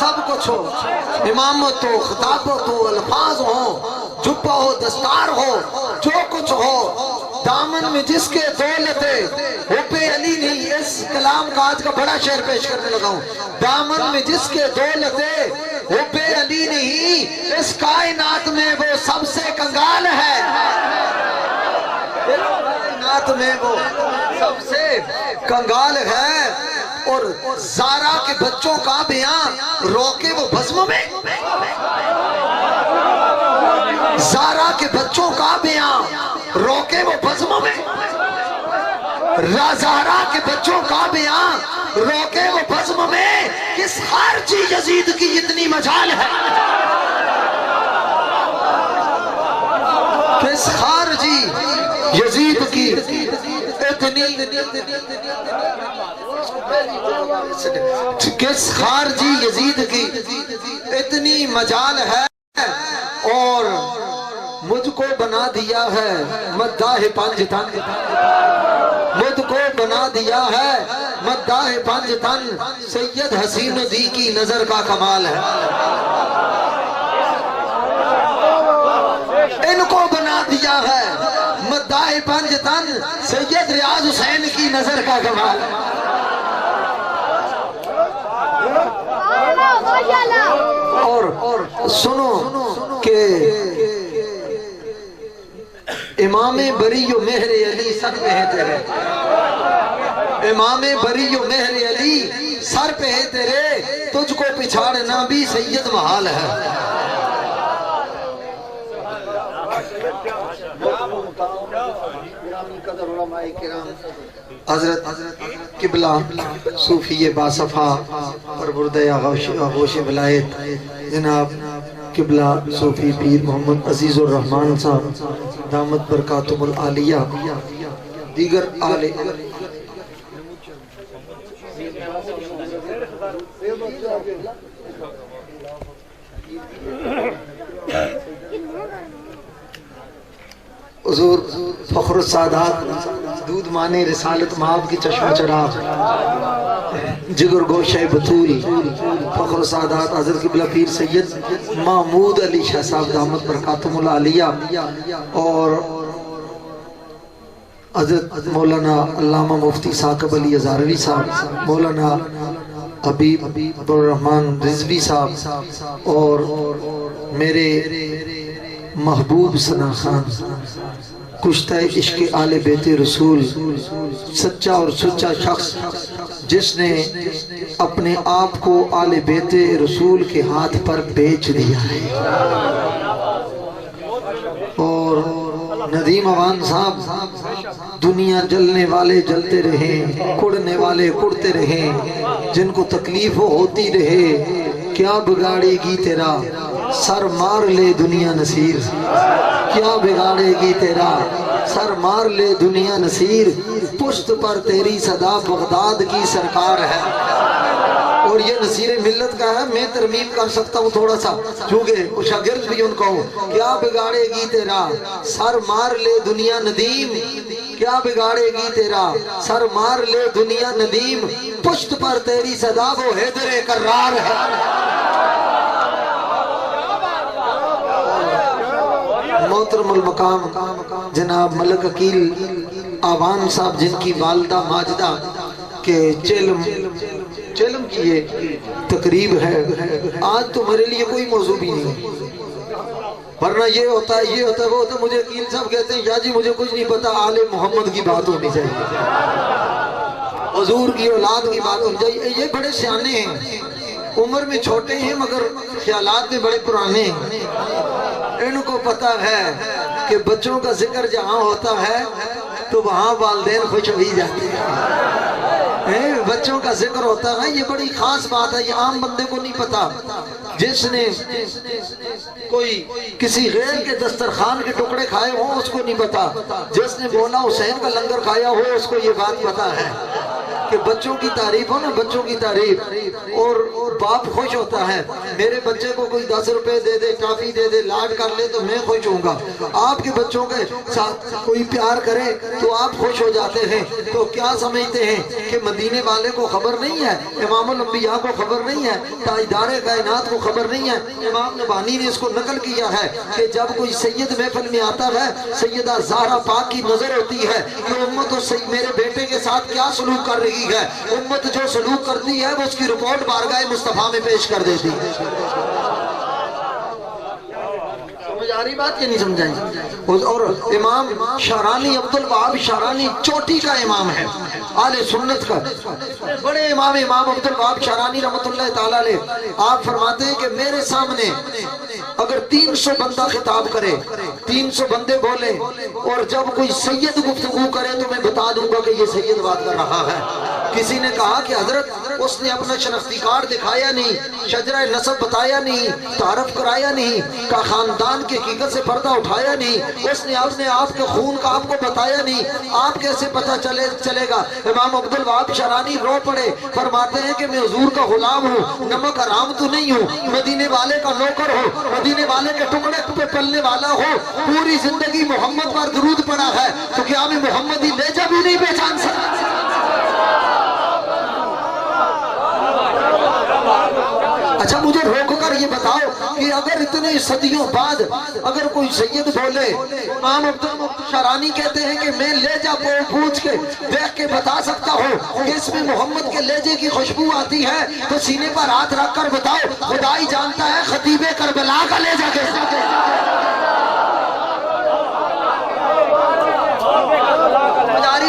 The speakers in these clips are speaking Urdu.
سب کچھ ہو، امامت ہو، خطابت ہو، الفاظ ہو، جبہ ہو، دستار ہو، جو کچھ ہو، دامن میں جس کے دولت حب علی نہیں، اس کلام کا آج کا بڑا شعر پیش کرنے لگا ہوں، دامن میں جس کے دولت حب علی نہیں، اس کائنات میں وہ سب سے کنگال ہے، اس کائنات میں وہ سب سے کنگال ہے۔ اور زارا کے بچوں کا بیاں روکے وہ بزم میں، زارا کے بچوں کا بیاں روکے وہ بزم میں، زارا کے بچوں کا بیاں روکے وہ بزم میں، کس خارجی یزید کی اتنی مجال ہے، کس خارجی یزید کی اتنی، کس خارجی یزید کی اتنی مجال ہے، اور مجھ کو بنا دیا ہے مداح پنج تن، مجھ کو بنا دیا ہے مداح پنج تن، سید حسین دی کی نظر کا کمال ہے، ان کو بنا دیا ہے مداح پنج تن، سید ریاض حسین کی نظر کا کمال ہے۔ اور سنو کہ امام بری و مہر علی سر پہ ہے تیرے، امام بری و مہر علی سر پہ ہے تیرے، تجھ کو پچھاڑنا بھی سید محال ہے۔ حضرت قبلہ صوفی باصفا پروردہ آغوش ولایت جناب قبلہ صوفی پیر محمد عزیز الرحمن صاحب دامت برکاتہم العالیہ، دیگر آل حضور فخر السادات دودھ مانے رسالت مآب کی چشم چراغ جگر گوشہ بطول فخر السادات حضرت قبلہ پیر سید محمود علی شاہ صاحب دامت برکاتہم العالیہ، اور حضرت مولانا علامہ مفتی ثاقب علی ہزاروی صاحب، مولانا حبیب عبدالرحمن رضوی صاحب، اور میرے محبوب ثنا خان کشتہ عشق آل بیت رسول، سچا اور سچا شخص جس نے اپنے آپ کو آل بیت رسول کے ہاتھ پر بیچ دیا ہے، اور ندیم اوان صاحب دنیا جلنے والے جلتے رہیں، کڑنے والے کڑتے رہیں، جن کو تکلیف ہوتی رہے، کیا بگاڑے گی تیرا سر مار لے دنیا نصیر، کیا بگاڑے گی تیرا سر مار لے دنیا نصیر، پشت پر تیری صدا بغداد کی سرکار ہے۔ اور یہ نصیر ملت کا ہے، میں ترمیم کر سکتا ہوں تھوڑا سا چونکہ شاگرد بھی ان کو ہوں، کیا بگاڑے گی تیرا سر مار لے دنیا ندیم، کیا بگاڑے گی تیرا سر مار لے دنیا ندیم، پشت پر تیری صدا وہ حیدر کرار ہے۔ محترم المقام جناب ملک عقیل آوان صاحب جن کی والدہ ماجدہ کے چیلم کی یہ تقریب ہے، آج تو میرے لیے کوئی موضوع بھی نہیں، ورنہ یہ ہوتا ہے وہ ہوتا ہے، مجھے عقیل صاحب کہتے ہیں یا جی مجھے کچھ نہیں پتا، آل محمد کی بات ہونی چاہیے، حضور کی اولاد کی بات ہونی چاہیے۔ یہ بڑے سیانے ہیں، عمر میں چھوٹے ہیں مگر خیالات میں بڑے پرانے ہیں، ان کو پتا ہے کہ بچوں کا ذکر جہاں ہوتا ہے تو وہاں والدین خوش ہوئی جاتے ہیں، بچوں کا ذکر ہوتا ہے، یہ بڑی خاص بات ہے، یہ عام بندے کو نہیں پتا، جس نے کوئی کسی غیر کے دسترخوان کے ٹکڑے کھائے ہوں اس کو نہیں پتا، جس نے مولا حسین کا لنگر کھایا ہو اس کو یہ بات پتا ہے کہ بچوں کی تعریف ہو نا، بچوں کی تعریف، اور باپ خوش ہوتا ہے. میرے بچے کو کوئی 10 روپے دے دے، ٹافی دے دے، لاڈ کر لے تو میں خوش ہوں گا. آپ کے بچوں کے ساتھ کوئی پیار کرے تو آپ خوش ہو جاتے ہیں. تو کیا سمجھتے ہیں کہ مدینے والے کو خبر نہیں ہے، امام الانبیاء کو خبر نہیں ہے، تاجدار کائنات کو خبر نہیں ہے؟ امام نبانی نے اس کو نقل کیا ہے کہ جب کوئی سید محفل میں آتا ہے، سیدہ زہرا پاک کی نظر ہوتی ہے کہ امت میرے بیٹے کے ساتھ کیا سلوک کر رہی ہے. امت جو سلوک کرتی ہے وہ اس کی رپورٹ بارگاہ مصطفیٰ میں پیش کر دیتی ہے. سمجھ آ رہی بات یا نہیں سمجھائیں؟ اور امام شارانی، عبدالوہاب شارانی چوٹی کا امام ہے، اہل سنت کا بڑے امام عبدالوہاب شارانی رحمت اللہ تعالیٰ علیہ. آپ فرماتے ہیں کہ میرے سامنے اگر 300 بندہ خطاب کرے، 300 بندے بولے، اور جب کوئی سید گفتگو کرے تو میں بتا دوں گا کہ یہ سید بات کر رہا ہے. کسی نے کہا کہ حضرت اس نے اپنا شناختی کارڈ دکھایا نہیں، شجرہ نسب بتایا نہیں، تعارف کرایا نہیں، کا خاندان کی حقیقت سے پردہ اٹھایا نہیں، اس نے اپنے آپ کے خون کا آپ کو بتایا نہیں، آپ کیسے پتہ چلے گا؟ امام عبدالوہاب شارانی رو پڑے، فرماتے ہیں کہ میں حضور کا غلام ہوں، نمک حرام تو نہیں ہوں، مدینے والے کا نوکر ہوں، مدینے والے کے ٹکڑے پہ پلنے والا ہوں، پوری زندگی محمد پر درود پڑا ہے، تو کیا میں محمدی لہجہ بھی نہیں پہچان سکتا؟ اچھا مجھے روک کر یہ بتاؤ کہ اگر اتنے صدیوں بعد اگر کوئی سید بولے، امام عبدالوہاب شارانی کہتے ہیں کہ میں لہجہ پوچھ کے دیکھ کے بتا سکتا ہوں کہ اس میں محمد کے لہجے کی خوشبو آتی ہے، تو سینے پر ہاتھ رکھ کر بتاؤ خدا ہی جانتا ہے خطیب کربلا کا لہجہ کیسا.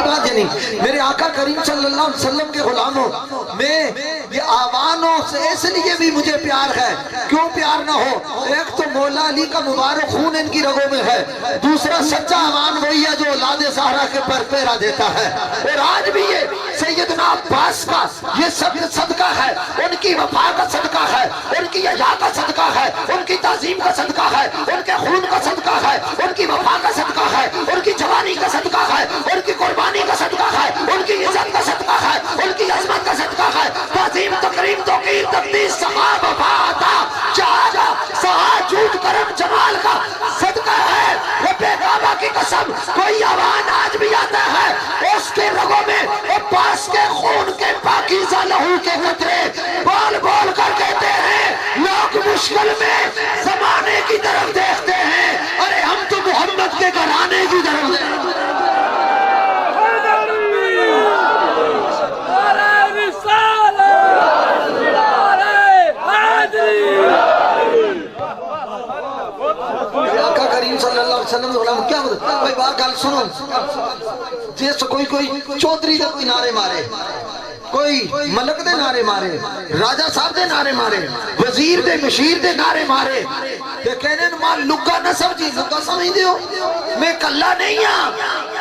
بات یعنی میرے آقا کریم صلی اللہ علیہ وسلم کے غلاموں میں یہ آوانوں سے اس لیے بھی مجھے پیار ہے. کیوں پیار نہ ہو؟ ایک تو مولا علی کا مبارک خون ان کی رگوں میں ہے، دوسرا سچا آوان وہی ہے جو اولاد زہرا کے پر پیرا دیتا ہے. اور آج بھی یہ سیدنا عباس کا یہ صدقہ ہے، ان کی وفا کا صدقہ ہے، ان کی حیا کا صدقہ ہے، ان کی تعظیم کا صدقہ ہے، ان کے خون کا صدقہ ہے، ان کی وفا کا صدقہ ہے، ان کی جوانی کا صدقہ ہے، ان کی قربانی کا صدقہ ہے، ان کی عزت کا صدقہ ہے، ان کی عظمت کا صدقہ ہے. تعظیم، تکریم، توقیر، تقدیس، سخا، وفا، عطا، شہادہ، سہا، جھوٹ، کرم، جمال کا صدقہ ہے. رب کعبہ کی قسم کوئی آوان آج بھی آتا ہے اس کے رگوں میں عباس کے خون کے پاکیزہ لہو کے قطرے بول بول کر کہتے ہیں لوگ مشکل میں زمانے کی طرف دیکھتے ہیں، ارے ہم تو محمد کے گھرانے کی طرف دیکھتے ہیں. آقا کریم صلی اللہ علیہ وسلم کیا بتا بھائی بات گل سنو، جیسے کوئی چودھری دے کوئی نعرے مارے، کوئی ملک دے نعرے مارے، راجہ صاحب دے نعرے مارے، وزیر دے مشیر دے نعرے مارے، تے کہنے ماں لگا نہ سمجھی. لگا سمجھ دیو میں کلا نہیں ہاں،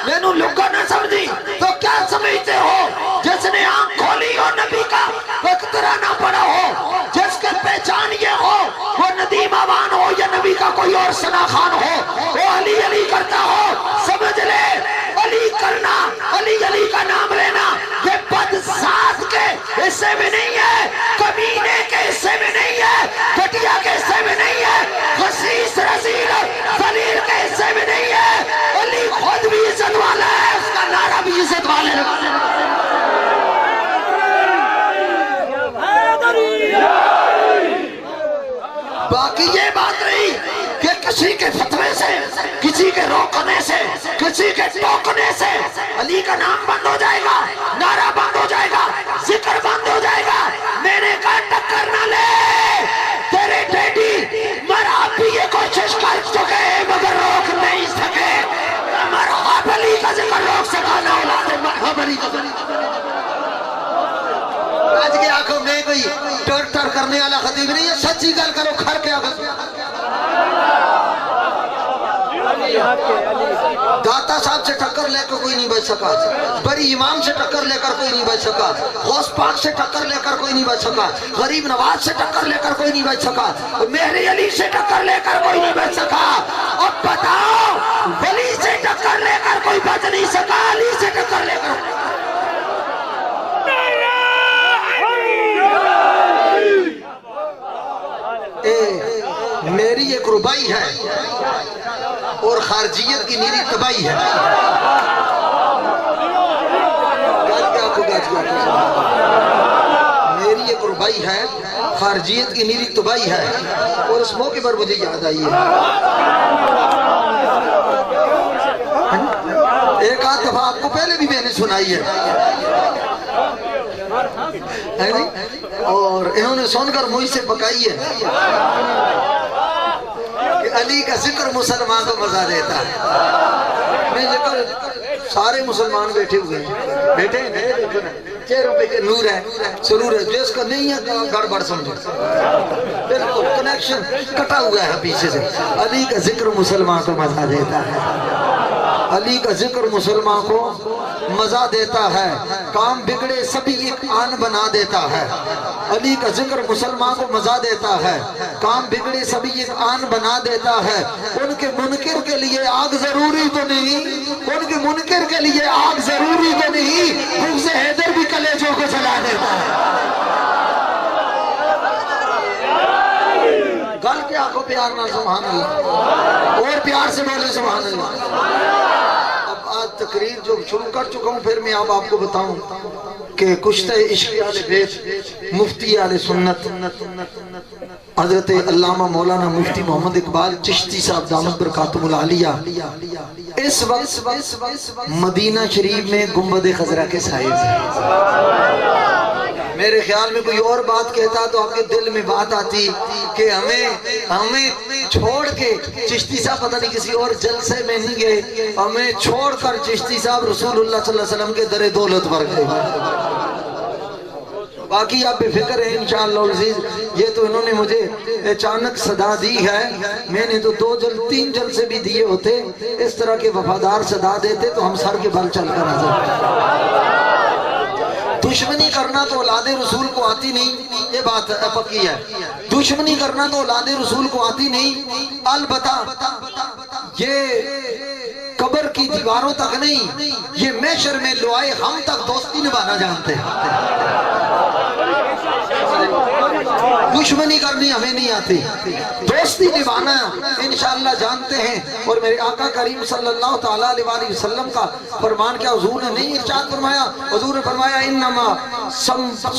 میں نو لگا نہ سمجھی تو کیا سمجھتے ہو؟ جس نے آنکھ کھولی ہو نبی کا وقترہ نہ پڑا ہو، جس کے پہچان یہ ہو وہ ندیم آوان ہو یا نبی کا کوئی اور ثنا خان ہو، وہ علی علی کرتا ہو، سمجھ لے علی کرنا، علی علی کا نام لینا یہ بد ذات کے حصے میں نہیں ہے، کمینے کے حصے میں نہیں ہے، گھٹیا کے حصے میں نہیں ہے، خسیس رزیل ذلیل کے حصے میں نہیں ہے. علی خود بھی عزت والا ہے، اس کا نعرہ بھی عزت والے ہے. باقی یہ بات رہی کہ کسی کے فتوے سے، کسی کے روکنے سے، کسی کے ٹوکنے سے علی کا نام بند ہو جائے گا، نعرہ بند ہو جائے گا، ذکر بند ہو جائے گا. میں نے کہا ٹکر نہ لے، تیرے ڈیڈی مرحب بھی یہ کوشش کر چکے مگر روک نہیں سکے. مرحب علی کا ذکر روک سکا نہ اولاد مرحب علی کا ذکر. آج کے آنکھوں میں کوئی ٹر کرنے والا خطیب نہیں ہے، سچی گل کرو کھڑ کے آگے. داتا صاحب سے ٹکر لے کر کوئی نہیں بچ سکا، بڑی امام سے ٹکر لے کر کوئی نہیں بچ سکا، غوث پاک سے ٹکر لے کر کوئی نہیں بچ سکا، غریب نواز سے ٹکر لے کر کوئی نہیں بچ سکا، مہر علی سے ٹکر لے کر کوئی نہیں بچ سکا. اب بتاؤ ولی سے ٹکر لے کر کوئی بچ نہیں سکا، علی سے ٹکر لے کر میری ایک ربائی ہے اور خارجیت کی میری تباہی ہے. میری ایک ربائی ہے، خارجیت کی میری تباہی ہے، اور اس موقع پر مجھے یاد آئی ہے ایک آدھ دفعہ آپ کو پہلے بھی میں نے سنائی ہے، اور انہوں نے سن کر مجھ سے پکائی ہے کہ علی کا ذکر مسلمان کو مزہ دیتا ہے. میں ذکر سارے مسلمان بیٹھے ہوئے ہیں، بیٹھے ہیں، چہروں پہ نور ہے، سرور ہے. جس کا نہیں ہے گڑبڑ سمجھو، بالکل کنیکشن کٹا ہوا ہے پیچھے سے. علی کا ذکر مسلمان کو مزہ دیتا ہے، علی کا ذکر مسلمان کو مزہ دیتا ہے، کام بگڑے سبھی ایک آن بنا دیتا ہے. علی کا ذکر مسلمان کو مزہ دیتا ہے، کام بگڑے سبھی ایک آن بنا دیتا ہے. ان کے منکر کے لیے آگ ضروری تو نہیں، ان کے منکر کے لیے آگ ضروری تو نہیں، حفظ حیدر بھی کلیجوں کو جلا دیتا ہے. گل کے آنکھوں پیار نہ سبحان اللہ، اور پیار سے بولے سبحان اللہ. اب آج تقریر جو شروع کر چکا ہوں، پھر میں اب آپ کو بتاؤں کہ کشتہ عشق اہل بیت مفتی اہل سنت حضرت علامہ مولانا مفتی محمد اقبال چشتی صاحب دامت برکاتہ العالیہ اس وقت مدینہ شریف میں گنبد خضرا کے سائے ہیں. میرے خیال میں کوئی اور بات کہتا تو آپ کے دل میں بات آتی کہ ہمیں چھوڑ کے چشتی صاحب پتہ نہیں کسی اور جلسے میں نہیں گئے، ہمیں چھوڑ کر چشتی صاحب رسول اللہ صلی اللہ علیہ وسلم کے در دولت پر گئے. باقی آپ بے فکر ہیں انشاءاللہ العزیز. یہ تو انہوں نے مجھے اچانک صدا دی ہے، میں نے تو 3 جلسے بھی دیے ہوتے. اس طرح کے وفادار صدا دیتے تو ہم سر کے بل چل کر آتے. دشمنی کرنا تو اولاد رسول کو آتی نہیں، یہ بات پکی ہے. دشمنی کرنا تو اولاد رسول کو آتی نہیں، البتہ یہ قبر کی دیواروں تک نہیں، یہ محشر میں لوائے ہم تک دوستی نبھانا جانتے ہیں. دشمنی کرنی ہمیں نہیں آتی، دوستی نبھانا انشاءاللہ جانتے ہیں. اور میرے آقا کریم صلی اللہ تعالیٰ علیہ وسلم کا فرمان کیا حضور نے نہیں ارشاد فرمایا؟ حضور نے فرمایا انما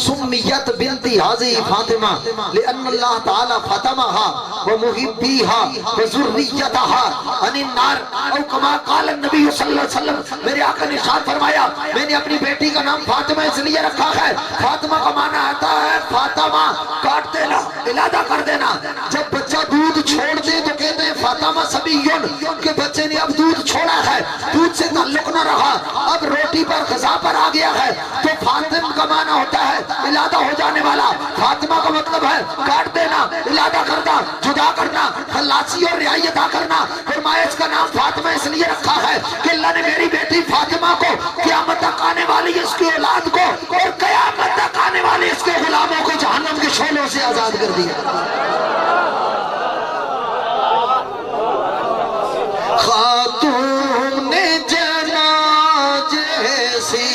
سمیت بنتی حاضی فاطمہ لأن اللہ تعالیٰ فاطمہا ومحبیہا وذریتہا عن النار او کما قال النبی صلی اللہ علیہ وسلم. میرے آقا نے ارشاد فرمایا میں نے اپنی بیٹی کا نام فاطمہ اس لیے رکھا ہے، فاطمہ کا معنی آتا ہے فاطمہ کاٹ دینا، علادہ کر دینا. جب بچہ دودھ چھوڑ دے تو کہتے ہیں فاطمہ سبیون، کہ بچے نے اب دودھ چھوڑا ہے، دودھ سے تعلق نہ رہا، اب روٹی پر غذا پر آ گیا ہے. تو فاطم کا معنی ہوتا ہے علادہ ہو جانے والا، فاطمہ کا مطلب ہے کاٹ دینا، علادہ کرنا، جدا کرنا، خلاصی اور رعائی ادا کرنا. فرمایا اس کا نام فاطمہ اس لیے رکھا ہے کہ اللہ نے میری بیٹی فاطمہ کو قیامت تک آنے والی اس کی اولاد کو اور قیامت تک آنے والے اس کے غلاموں کو جہنم کے شعلوں سے آزاد کر دیا. خاتون جنا جیسی،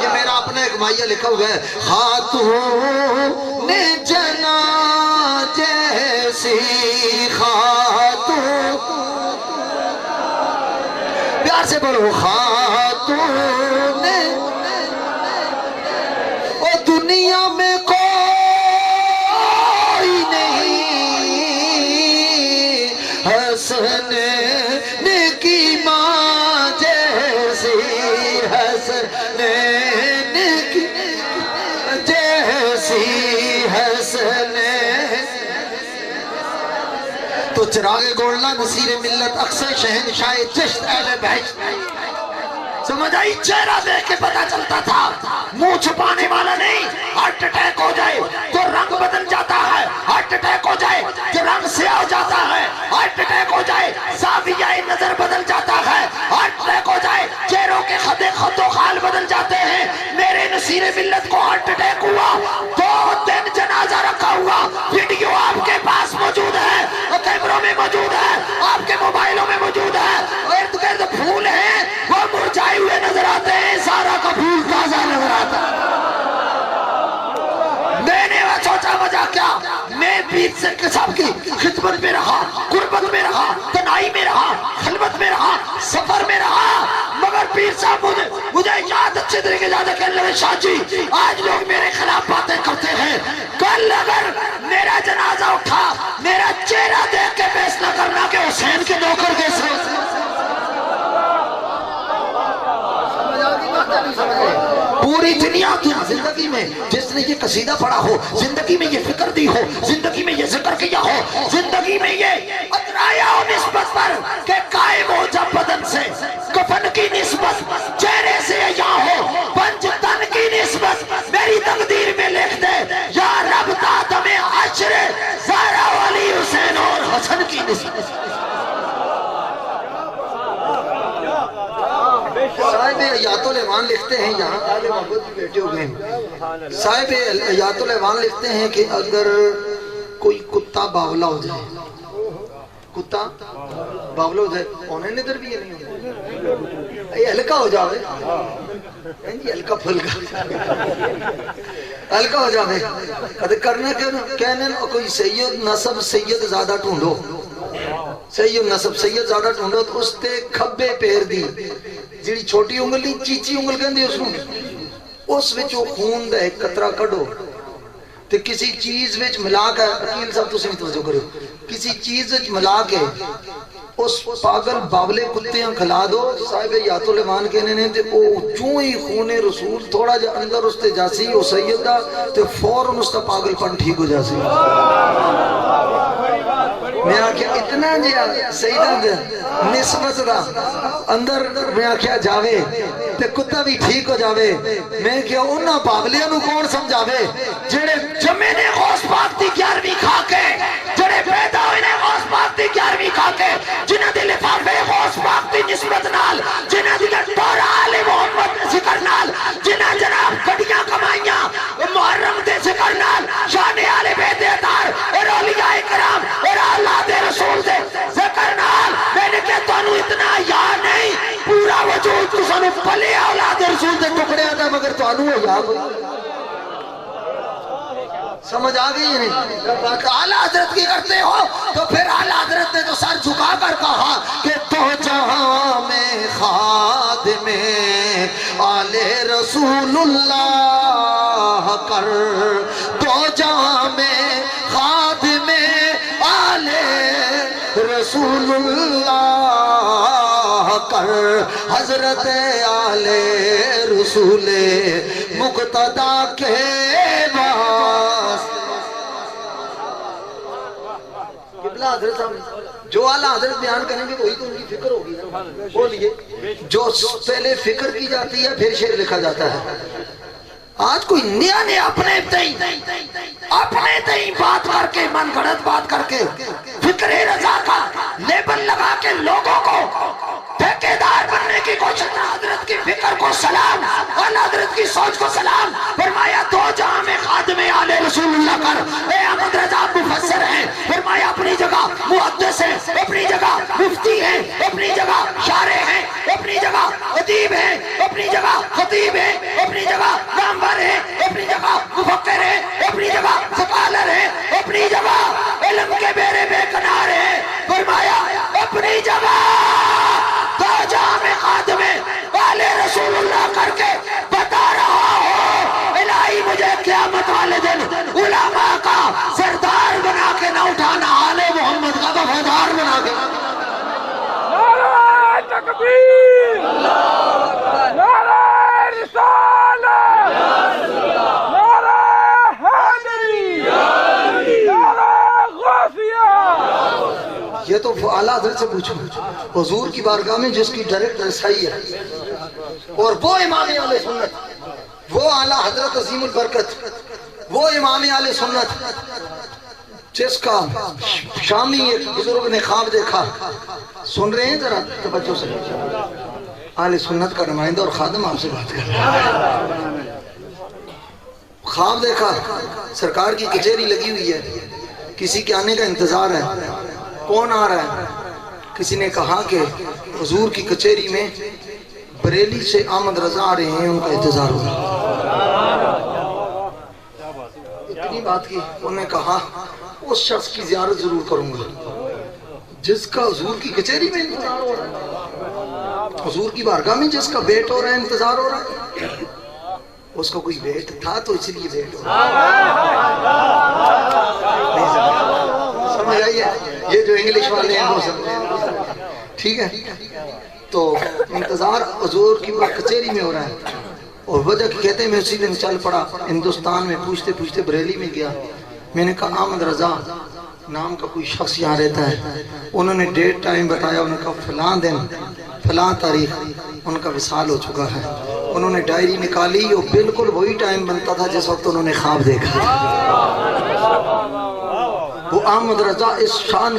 یہ میرا اپنا ایک مائیہ لکھا ہوا ہے، خاتون جنا جیسی خاتون، پیار سے بولو خاتون، او دنیا میں کوئی نہیں حسنین کی ماں جیسی، حسنین کی جیسی حسنین. تو چراغ گولڈا نصیر ملت اکثر شہنشاہ چشت اہل بہشت. سمجھ آئی؟ چہرہ دیکھ کے پتا چلتا تھا، منہ چھپانے والا نہیں. ہارٹ اٹیک ہو جائے تو رنگ بدل جاتا ہے، ہارٹ اٹیک ہو جائے تو رنگ سیاہ ہو جاتا ہے، ہارٹ اٹیک ہو جائے زاویہ نظر بدل جاتا ہے، ہارٹ اٹیک ہو جائے چہروں کے خط و خال بدل جاتے ہیں. میرے نصیر ملت کو ہارٹ اٹیک ہوا، 2 دن جنازہ رکھا ہوا، ویڈیو آپ کے پاس موجود ہے، کیمروں میں موجود ہے، آپ کے موبائلوں میں موجود ہے. ارد گرد پھول ہیں وہ مرجھائے ہوئے نظر آتے ہیں، سارا کا پھول تازہ نظر آتا ہے. میں نے سوچا وجہ کیا؟ پیر سے سب کی خدمت میں رہا، قربت میں رہا، تنہائی میں رہا، خلوت میں رہا، سفر میں رہا، مگر پیر صاحب مجھے یاد اچھے طریقے زیادہ کہنے لگے شاہ جی آج لوگ میرے خلاف باتیں کرتے ہیں، کل اگر میرا جنازہ اٹھا میرا چہرہ دیکھ کے فیصلہ کرنا کہ حسین کے نوکر کیسے پوری دنیا کی زندگی میں جس نے یہ قصیدہ پڑھا ہو، زندگی میں یہ فکر دی ہو، زندگی میں یہ ذکر کیا ہو، زندگی میں یہ اترایا ہو نسبت پر کہ قائم ہو جب بدن سے کفن کی نسبت، چہرے سے یا ہو پنج تن کی نسبت، میری تقدیر میں لکھ دے یا رب تادم عشر زہرا علی حسین اور حسن کی نسبت۔ صاحب ایات الایوان لکھتے ہیں، یہاں آل محمد بھی بیٹھے ہوئے ہیں، صاحب ایات الایوان لکھتے ہیں کہ اگر کوئی کتا باولا ہو جائے، کتا باولا ہو جائے، انہیں ندر بھی یہ نہیں ہوتا، یہ ہلکا ہو جاوے، ہلکا پھلکا ہلکا ہو جاوے، کرنا کہنے کوئی سید نصب سید زیادہ ڈھونڈو، سید نصب سید زیادہ ڈھونڈو تو اس تے کھبے پیر دی جیڑی چھوٹی انگل نہیں چیچی انگل کہندے اس نوں اس وچ وہ خون دا ایک قطرہ کڈو تے کسی چیز وچ ملا کے، وکیل صاحب تسی بھی توجہ کرو، کسی چیز وچ ملا کے اس پاگل باولے کتیاں کھلا دو، صاحب ایات الایوان کہنے نے تے او چوں ہی خون رسول تھوڑا جا اندر اس تے جاسی او سید دا تے فوراً اس دا پاگل پن ٹھیک ہو جاسی۔ میں آکھیا اتنا جیا سیدہ دے نسبت دا اندر میں آکھیا جاوے تے کتا بھی ٹھیک ہو جاوے، میں کیا انہاں باولیاں نو کون سمجھاوے جڑے جمعے نے غوث پاک دی 11ویں کھا کے، جڑے پیدا ہوئے نے غوث پاک دی 11ویں کھا کے، جنہاں دی لفافے غوث پاک دی نسبت نال، جنہاں دی لٹور آل محمد ذکر نال، جنہاں جناب گھڑیاں کمائیاں محرم دے ذکر نال، شان آل بیت اطہار اور اولیاء کرام اور اولاد رسول دے ذکر نال، میں نے کہ تانوں اتنا یاد نہیں، پورا وجود تو سانو پلے اولاد رسول دے ٹکڑے آتا مگر تانوں یاد سمجھ آگئی نہیں؟ اعلیٰ حضرت کی کرتے ہو تو پھر اعلیٰ حضرت نے تو سر جھکا کر کہا کہ تو جہاں میں خادم آل رسول اللہ کر، تو جہاں میں خادم آل رسول اللہ کر، حضرت آل رسول مقتدیٰ کے حضرت جو اعلیٰ حضرت بیان کریں گے وہی تو ان کی فکر ہوگی، بولیے جو پہلے فکر کی جاتی ہے پھر شعر لکھا جاتا ہے۔ آج کوئی نیا نیا اپنے تئیں بات کر کے من گھڑت بات کر کے فکر رضا کا لیبل لگا کے لوگوں کو ٹھیکیدار بننے کی کوشش، حضرت کی فکر کو سلام، اعلیٰ حضرت کی سوچ کو سلام، فرمایا تو جہاں میں خادم آل رسول اللہ کر، اے احمد رضا مفسر ہیں، فرمایا اپنی جگہ محدث ہیں، اپنی جگہ مفتی ہیں، اپنی جگہ شارع ہیں، اپنی جگہ ادیب ہیں، اپنی جگہ خطیب ہیں، اپنی جگہ نامور ہیں، اپنی جگہ مفکر ہیں، اپنی جگہ سکالر ہیں، اپنی جگہ علم کے بیرے بے کنار ہیں، فرمایا اپنی جگہ تو جامع خادم آل رسول اللہ کر کے بتا رہا ہو، الہی مجھے قیامت والے دن علماء کا سردار بنا کے نہ اٹھانا، آل محمد کا وفادار بنا کے۔ نعرہ تکبیر، نعرہ رسالت، نعرہ حیدری، نعرہ غوثیہ۔ یہ تو اعلیٰ حضرت سے پوچھو، حضور کی بارگاہ میں جس کی ڈائریکٹ رسائی ہے، اور وہ امام اہل سنت، وہ اعلیٰ حضرت عظیم البرکت، وہ امام اہل سنت جس کا شامی ایک بزرگ نے خواب دیکھا، سن رہے ہیں ذرا توجہ سے، اہل سنت کا نمائندہ اور خادم آپ سے بات کر رہا ہے، خواب دیکھا سرکار کی کچہری لگی ہوئی ہے، کسی کے آنے کا انتظار ہے، کون آ رہا ہے؟ کسی نے کہا کہ حضور کی کچہری میں بریلی سے احمد رضا آ رہے ہیں، ان کا انتظار ہوگا۔ اپنی بات کی. انہوں نے کہا اس شخص کی زیارت ضرور کروں گا جس کا حضور کی کچہری میں انتظار ہو رہا ہے, حضور کی بارگاہ میں جس کا ویٹ ہو رہا ہے, انتظار ہو رہا ہے. اس کا کوئی ویٹ تھا تو اس لیے ویٹ ہو رہا ہے. سمجھ آئیے, یہ جو انگلش والے ہیں وہ سمجھے, ٹھیک ہے. تو انتظار حضور کی کچہری میں ہو رہا ہے. اور وجہ کہتے ہیں میں اسی دن چل پڑا ہندوستان میں, پوچھتے پوچھتے بریلی میں گیا. میں نے کہا احمد رضا نام کا کوئی شخص یہاں رہتا ہے. انہوں نے ڈیٹ ٹائم بتایا, انہوں نے کہا فلاں دن فلاں تاریخ ان کا وصال ہو چکا ہے. انہوں نے ڈائری نکالی اور بالکل وہی ٹائم بنتا تھا جس وقت انہوں نے خواب دیکھا. وہ احمد رضا اس شان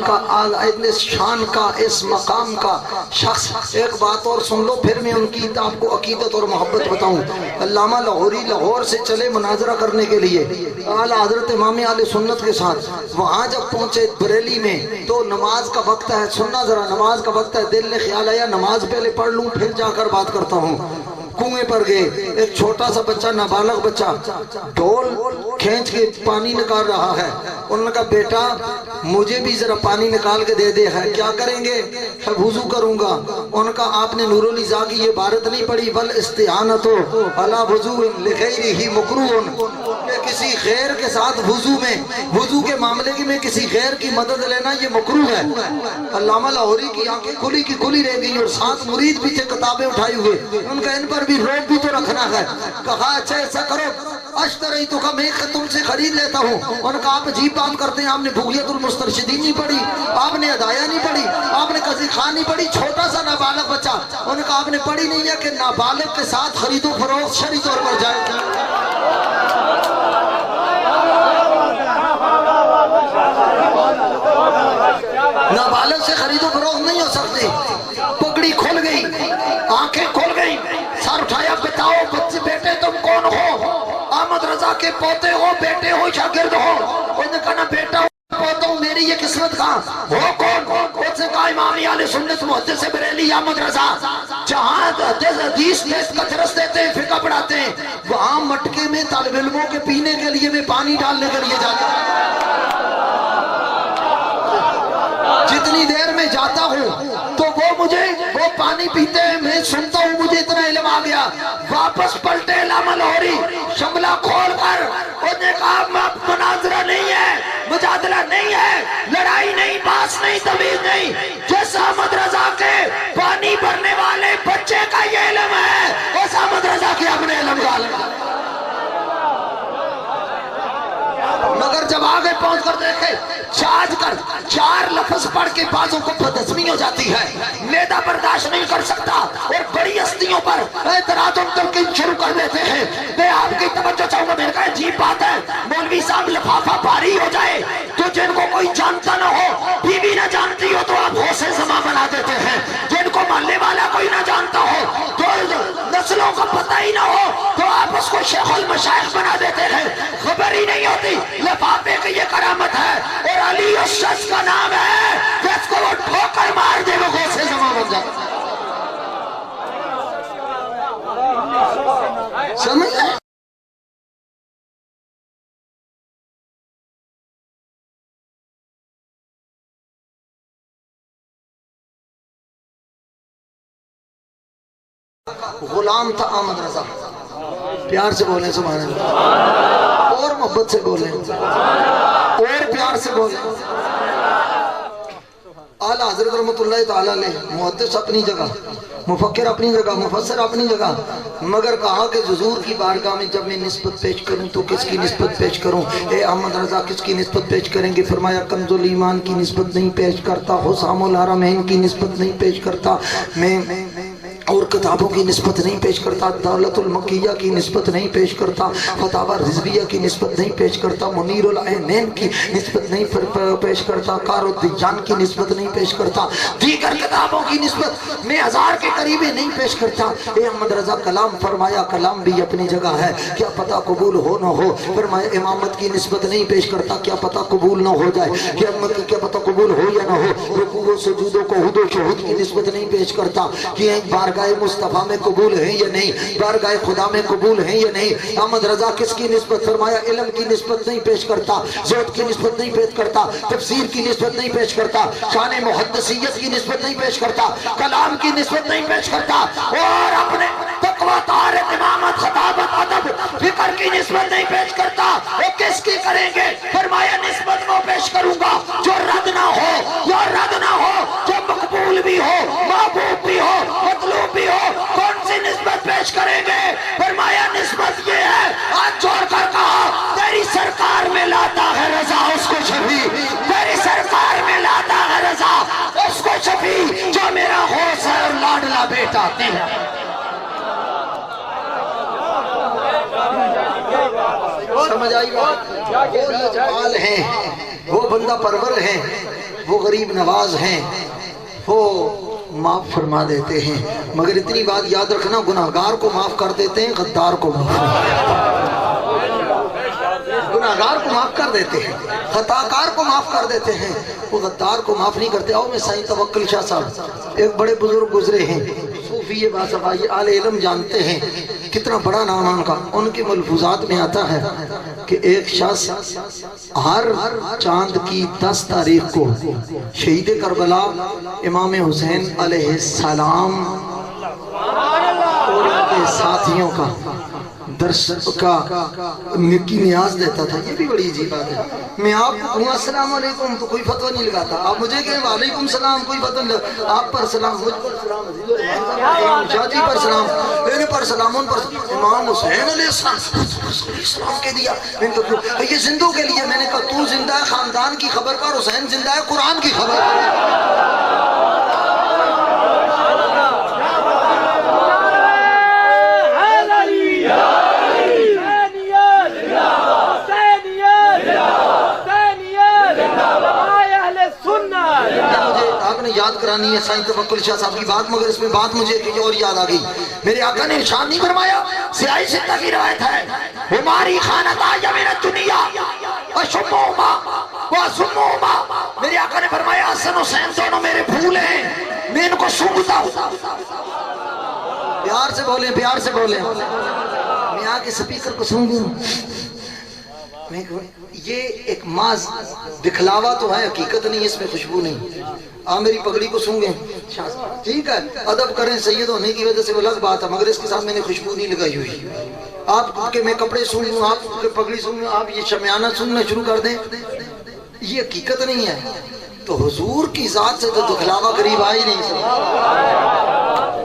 کا اس مقام کا شخص. ایک بات اور سن لو پھر میں ان کی آپ کو عقیدت اور محبت بتاؤں. علامہ لاہوری لاہور سے چلے مناظرہ کرنے کے لیے اعلیٰ حضرت امام اہل سنت کے ساتھ. وہاں جب پہنچے بریلی میں تو نماز کا وقت ہے, سننا ذرا, نماز کا وقت ہے. دل میں خیال آیا نماز پہلے پڑھ لوں پھر جا کر بات کرتا ہوں. کنویں پر گئے, ایک چھوٹا سا بچہ, نابالغ بچہ ڈھول کھینچ کے پانی نکال رہا ہے. انہوں نے کہا بیٹا مجھے بھی ذرا پانی نکال کے دے دے. ہے کیا کریں گے؟ وضو کروں گا. انہوں نے کہا آپ نے نور النساء کی یہ عبارت نہیں پڑھی, بل استعانت علی وضو لغیرہ مکروہ, کہ کسی غیر کے ساتھ وضو کے معاملے میں کسی غیر کی مدد لینا یہ مکروہ ہے. علامہ لاہوری کی آنکھیں کھلی کی کھلی رہ گئی اور ساتھ مرید بھی تھے کتابیں اٹھائے ہوئے. ان کا ان پر بھی روب بھی تو رکھنا ہے. کہا اچھا ایسا کرو اشتری تو کا میں تم سے خرید لیتا ہوں. انہوں نے کہا آپ عجیب بات کرتے ہیں, آپ نے بغیت المسترشدین نہیں پڑھی, آپ نے ہدایہ نہیں پڑھی, آپ نے قاضی خان نہیں پڑھی, چھوٹا سا نابالغ بچہ. انہوں نے کہا آپ نے پڑھی نہیں ہے کہ نابالغ کے ساتھ خرید و فروخت شرعی طور پر جائے. نابالغ سے خرید و فروخت نہیں ہو سکتی. پگڑی کھل گئی, آنکھیں کھل گئی, سر اٹھایا, بتاؤ بچے بیٹے تم کون ہو؟ احمد رضا کے پوتے ہو, بیٹے ہو, شاگرد ہو؟ انہوں نے کہا نا بیٹا ہو, پوتا ہوں, میری یہ قسمت کہاں ہو. کون؟ اس نے کہا امام اہل سنت محدث بریلی احمد رضا. جہاں حدیث کا درس دیتے ہیں, فقہ پڑھاتے ہیں, وہاں مٹکے میں طالب علموں کے پینے کے لیے میں پانی ڈالنے کے لیے جاتا ہوں. جتنی دیر میں جاتا ہوں تو وہ پانی پیتے ہیں, میں سنتا ہوں, مجھے اتنا علم آ گیا. واپس پلٹے علامہ لاہوری, شملہ کھول کر انہوں نے کہا مناظرہ نہیں ہے, مجادلہ نہیں ہے, لڑائی نہیں, باس نہیں, تمیز نہیں. جس احمد رضا کے پانی بھرنے والے بچے کا یہ علم ہے, اس احمد رضا کے اپنے علم کا علم ہے. مگر جب آگے پہنچ کر دیکھے, چارج کر 4 لفظ پڑھ کے بازوں کو بدہضمی ہو جاتی ہے, معدہ برداشت نہیں کر سکتا, اور بڑی ہستیوں پر اعتراض و تنقید شروع کر دیتے ہیں. میں آپ کی توجہ چاہوں گا. میں نے کہا عجیب بات ہے, مولوی صاحب لفافہ بھاری ہو جائے تو جن کو کوئی جانتا نہ ہو, بیوی نہ جانتی ہو تو آپ غوث زماں بنا دیتے ہیں. جن کو محلے والا کوئی نہ جانتا ہو, تو نسلوں کا پتہ ہی نہ ہو, تو آپ اس کو شیخ المشائخ بنا دیتے ہیں. خبر ہی نہیں ہوتی لفافے کی یہ کرامت ہے, اور علی اس شخص کا نام ہے جس کو وہ ٹھوکر مار دے وہ غوث زماں بن جائے. سمجھ غلام تھا احمد رضا. پیار سے بولیں سبحان اللہ, اور محبت سے بولیں, اور پیار سے بولیں. اعلیٰ حضرت رحمت اللہ تعالیٰ علیہ, محدث اپنی جگہ, مفکر اپنی جگہ, مفسر اپنی جگہ, مگر کہا کہ حضور کی بارگاہ میں جب میں نسبت پیش کروں تو کس کی نسبت پیش کروں؟ اے احمد رضا کس کی نسبت پیش کریں گے؟ فرمایا کنز الایمان کی نسبت نہیں پیش کرتا, حسام الحرمین کی نسبت نہیں پیش کرتا, میں اور کتابوں کی نسبت نہیں پیش کرتا, دولت المکیہ کی نسبت نہیں پیش کرتا, فتاوی رضویہ کی نسبت نہیں پیش کرتا, منیر العینین کی نسبت نہیں پیش کرتا, کار الدیان کی نسبت نہیں پیش کرتا, دیگر کتابوں کی نسبت میں 1000 کے قریبی نہیں پیش کرتا. اے احمد رضا کلام فرمایا, کلام بھی اپنی جگہ ہے, کیا پتہ قبول ہو نہ ہو. فرمایا امامت کی نسبت نہیں پیش کرتا, کیا پتہ قبول نہ ہو جائے, کیا پتہ قبول ہو یا نہ ہو. رکوع و سجود و قعود و شہود کی نسبت نہیں پیش کرتا, کہ ایک بارگاہ مصطفیٰ میں قبول ہیں یا نہیں، بارگاہ خدا میں قبول ہیں یا نہیں۔ احمد رضا کس کی نسبت فرمایا؟ علم کی نسبت نہیں پیش کرتا، زہد کی نسبت نہیں پیش کرتا، تفسیر کی نسبت نہیں پیش کرتا، شان محدثیت کی نسبت نہیں پیش کرتا، کلام کی نسبت نہیں پیش کرتا، اور اپنے تقوی، طہارت، امامت، خطابت، ادب، فکر کی نسبت نہیں پیش کرتا۔ وہ کس کی کریں گے؟ فرمایا نسبت وہ پیش کروں گا جو رد نہ ہو، یا رد نہ ہو، جو مقبول بھی ہو، محبوب بھی ہو، مطلوب بھی ہو۔ کون سی نسبت پیش کریں گے؟ فرمایا نسبت یہ ہے، ہاتھ جوڑ کر کہا تیری سرکار میں لاتا ہے رضا اس کو شفیع، تیری سرکار میں لاتا ہے رضا اس کو شفیع، جو میرا غوث ہے اور لاڈلا بیٹا تیرا۔ سمجھ آئی بات؟ وہ لجپال ہیں، وہ بندہ پرور ہیں، وہ غریب نواز ہیں، وہ معاف فرما دیتے ہیں، مگر اتنی بات یاد رکھنا، گناہگار کو معاف کر دیتے ہیں، غدار کو معاف نہیں۔ گناہگار کو معاف کر دیتے ہیں، خطاکار کو معاف کر دیتے ہیں، وہ غدار کو معاف نہیں کرتے۔ آؤ میں سائیں توکل شاہ صاحب، ایک بڑے بزرگ گزرے ہیں، صوفی باصفائی اہل علم جانتے ہیں، کتنا بڑا نام ان کا۔ ان کے ملفوظات میں آتا ہے کہ ایک شخص ہر چاند کی 10 تاریخ کو شہید کربلا امام حسین علیہ السلام اور ان کے ساتھیوں کا درس کا کی نیاز دیتا تھا۔ یہ بھی بڑی عجیب بات ہے، میں آپ کو کہوں السلام علیکم تو کوئی فتوہ نہیں لگاتا، آپ مجھے کہیں وعلیکم السلام، کوئی فتوہ نہیں لگاتا، آپ پر سلام، مجھ پر سلام، شاہ جی پر سلام، میرے پر سلام، ان پر امام حسین علیہ السلام کے دیا۔ میں نے کہا یہ زندوں کے لیے، میں نے کہا تو زندہ ہے خاندان کی خبر کا، اور حسین زندہ ہے قرآن کی خبر کا۔ یاد کرانی ہے سائیں توکل شاہ صاحب کی بات، مگر اس میں بات مجھے اور یاد آ گئی۔ میرے آقا نے ارشاد نہیں فرمایا، سیاہی ستہ کی روایت ہے، ہماری خانتا یا من الدنیا اشموما واسموما۔ میرے آقا نے فرمایا حسن حسین دونوں میرے پھول ہیں، میں ان کو سونگتا ہوں۔ پیار سے بولیں، پیار سے بولیں، میں آ کے سپیکر کو سونگوں۔ یہ ایک ماز دکھلاوا تو ہے، حقیقت نہیں، اس میں خوشبو نہیں۔ آپ میری پگڑی کو سونگیں، ٹھیک ہے، ادب کریں، سید ہونے کی وجہ سے وہ الگ بات ہے، مگر اس کے ساتھ میں نے خوشبو نہیں لگائی ہوئی۔ آپ کے میں کپڑے سونگوں، آپ کے پگڑی سونگوں، آپ یہ شمیانہ سونگنا شروع کر دیں، یہ حقیقت نہیں ہے۔ تو حضور کی ذات سے تو دکھلاوا قریب آ ہی نہیں سکتا۔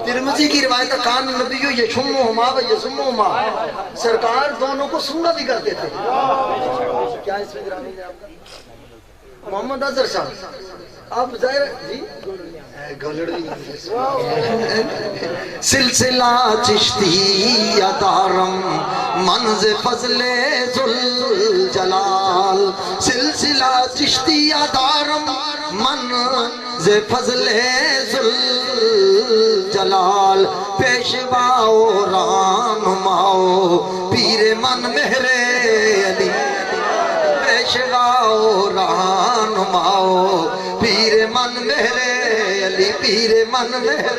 ترمذی کی روایت کان نبی یشمہما و یسمہما، سرکار دونوں کو سونگا بھی کرتے تھے۔ کیا اس میں گرامی ہے آپ کا؟ محمد اظہر صاحب، آپ ظاہر جی سلسلہ چشتی دارم منز فضل ذوالجلال، سلسلہ چشتی دارم منز فضل ذوالجلال، پیشواؤ رہنماؤ پیر من مہر علی، پیشواؤ رہنماؤ پیر من مہر علی، پیر من مہر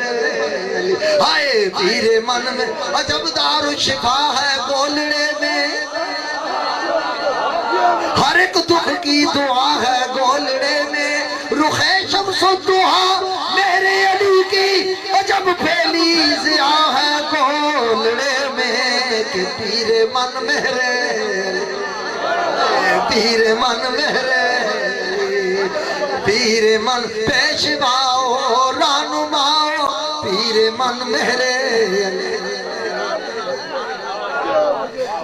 علی، ہائے پیر من میں عجب دار شفا ہے گولڑے میں، ہر ایک دکھ کی دعا ہے گولڑے میں، رخ شمس و دعا میرے علی کی عجب پھیلی ضیاء ہے گولڑے میں، کہ پیر من مہر علی، پیر من مہر علی، پیر من پیشواؤ رہنماؤ پیر من مہر علی۔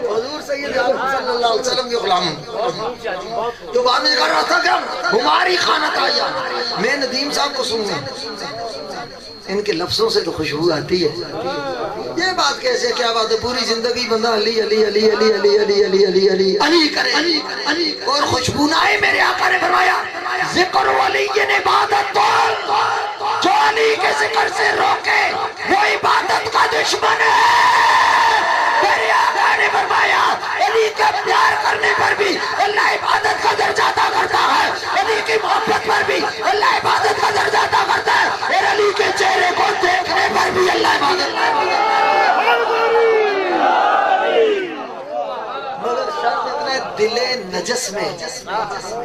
حضور سید عالم صلی اللہ علیہ وسلم کے غلام تو بعد میں کر رہا تھا کہ ہماری خانت آیا، میں ندیم صاحب کو سنوں، ان کے لفظوں سے تو خوشبو آتی ہے۔ یہ بات کیسے، کیا بات ہے، پوری زندگی بندہ علی علی علی علی علی علی علی علی علی علی کرے اور خوشبو نہ آئے۔ میرے آقا نے فرمایا ذکر علی عبادت، جو علی کے ذکر سے روکے وہ عبادت کا دشمن ہے۔ میرے آقا نے فرمایا علی کا پیار کرنے پر بھی اللہ عبادت کا درجہ عطا کرتا ہے، علی کی محبت پر بھی اللہ عبادت کا درجہ عطا کرتا ہے، اور علی کے چہرے کو دیکھنے پر بھی اللہ عبادت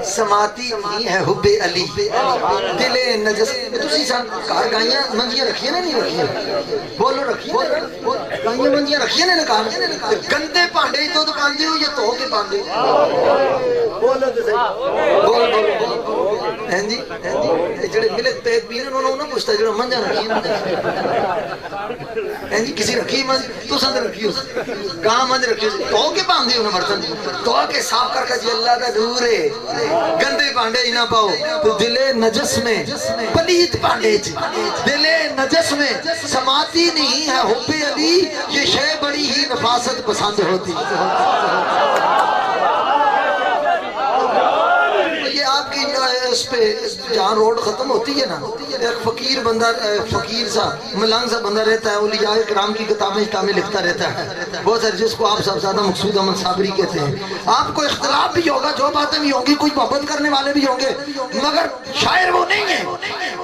سماتی نہیں ہے حب علی دل نجس تسی سان کار گائیاں منجیاں رکھیے نا نہیں رکھیے بولو رکھیے گائیاں منجیاں رکھیے نا کار گندے پانڈے تو پاندے ہو یا تو کے پاندے بولو تو صحیح بول ہیں جی جڑے ملک پیٹ پینے انہوں نے پوچھتا جڑا منجاں رکھیے ہیں جی کسی رکھی منج تو سند رکھی ہو کہاں منج رکھی ہو تو کے پاندے ہو نا برتن تو کے صاف کر کے جی اللہ کا دور ہے گندے پانڈے ہی نہ پاؤ تو دل نجس میں پلیت پانڈے دل نجس میں سماتی نہیں ہے حب علی یہ شے بڑی ہی نفاست پسند ہوتی یہ آپ کی اس پہ جہاں روڈ ختم ہوتی ہے نا ایک فقیر بندہ فقیر سا ملنگ سا بندہ رہتا ہے اولیاء کرام کی کتابیں لکھتا رہتا ہے بہت سارے جس کو آپ سب زیادہ مقصود احمد صابری کہتے ہیں آپ کو اختلاف بھی ہوگا جو باتیں بھی ہوں گی کوئی محبت کرنے والے بھی ہوں گے مگر شاعر وہ نہیں ہے